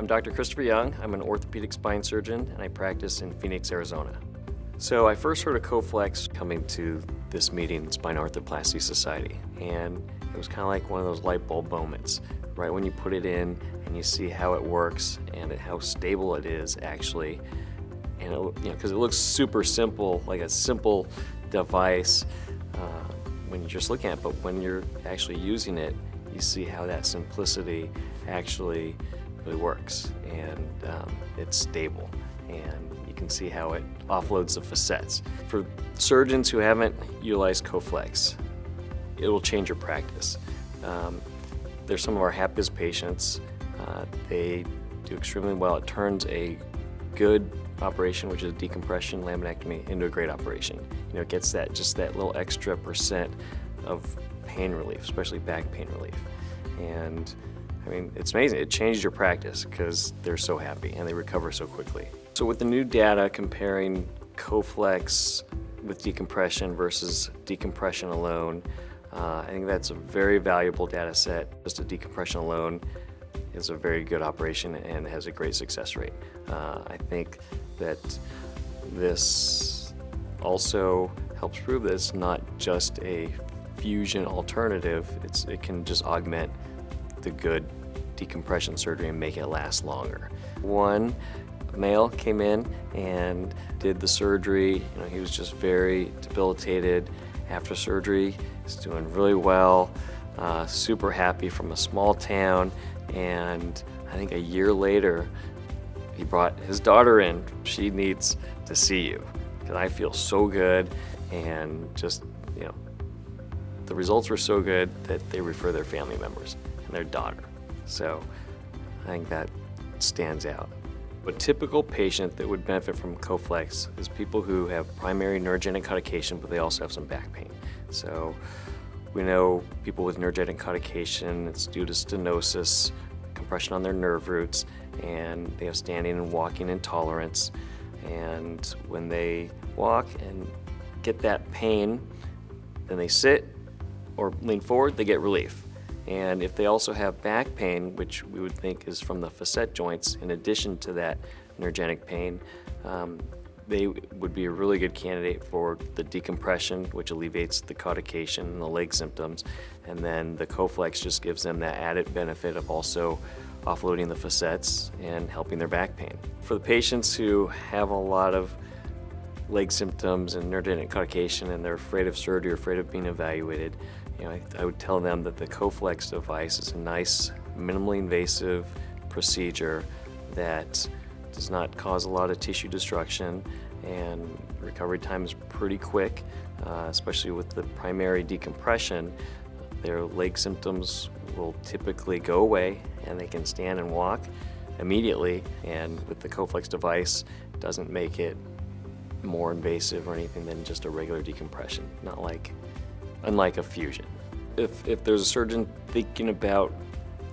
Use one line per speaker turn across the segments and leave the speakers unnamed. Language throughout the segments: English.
I'm Dr. Christopher Yeung. I'm an orthopedic spine surgeon and I practice in Phoenix, Arizona. So I first heard of Coflex coming to this meeting, Spine Arthroplasty Society, and it was kind of like one of those light bulb moments. Right when you put it in and you see how it works and how stable it is actually, and because it looks super simple, like a simple device when you're just looking at it, but when you're actually using it, you see how that simplicity actually really works, and it's stable, and you can see how it offloads the facets. For surgeons who haven't utilized Coflex, it will change your practice. They're some of our happiest patients. They do extremely well. It turns a good operation, which is a decompression laminectomy, into a great operation. It gets just that little extra % of pain relief, especially back pain relief. And I mean, it's amazing. It changes your practice because they're so happy and they recover so quickly. So with the new data comparing Coflex with decompression versus decompression alone, I think that's a very valuable data set. Just a decompression alone is a very good operation and has a great success rate. I think that this also helps prove that it's not just a fusion alternative. It can just augment the good decompression surgery and make it last longer. One male came in and did the surgery. He was just very debilitated after surgery. He's doing really well, super happy, from a small town, and I think a year later he brought his daughter in. She needs to see you because I feel so good, and just the results were so good that they refer their family members and their daughter. So I think that stands out. A typical patient that would benefit from Coflex is people who have primary neurogenic caudication, but they also have some back pain. So we know people with neurogenic caudication, it's due to stenosis, compression on their nerve roots, and they have standing and walking intolerance. And when they walk and get that pain, then they sit or lean forward, they get relief. And if they also have back pain, which we would think is from the facet joints, in addition to that neurogenic pain, they would be a really good candidate for the decompression, which alleviates the caudication and the leg symptoms. And then the Coflex just gives them that added benefit of also offloading the facets and helping their back pain. For the patients who have a lot of leg symptoms and neurogenic caudication and they're afraid of surgery or afraid of being evaluated, I would tell them that the Coflex device is a nice, minimally invasive procedure that does not cause a lot of tissue destruction, and recovery time is pretty quick, especially with the primary decompression. Their leg symptoms will typically go away and they can stand and walk immediately, and with the Coflex device, it doesn't make it more invasive or anything than just a regular decompression, unlike a fusion. If there's a surgeon thinking about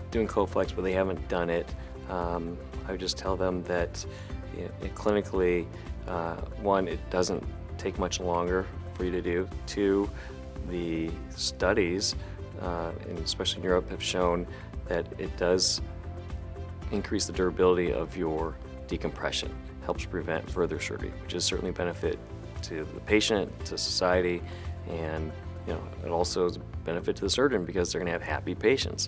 doing Coflex but they haven't done it, I would just tell them that clinically, one, it doesn't take much longer for you to do. Two, the studies, and especially in Europe, have shown that it does increase the durability of your decompression, helps prevent further surgery, which is certainly a benefit to the patient, to society, and it also is a benefit to the surgeon because they're going to have happy patients.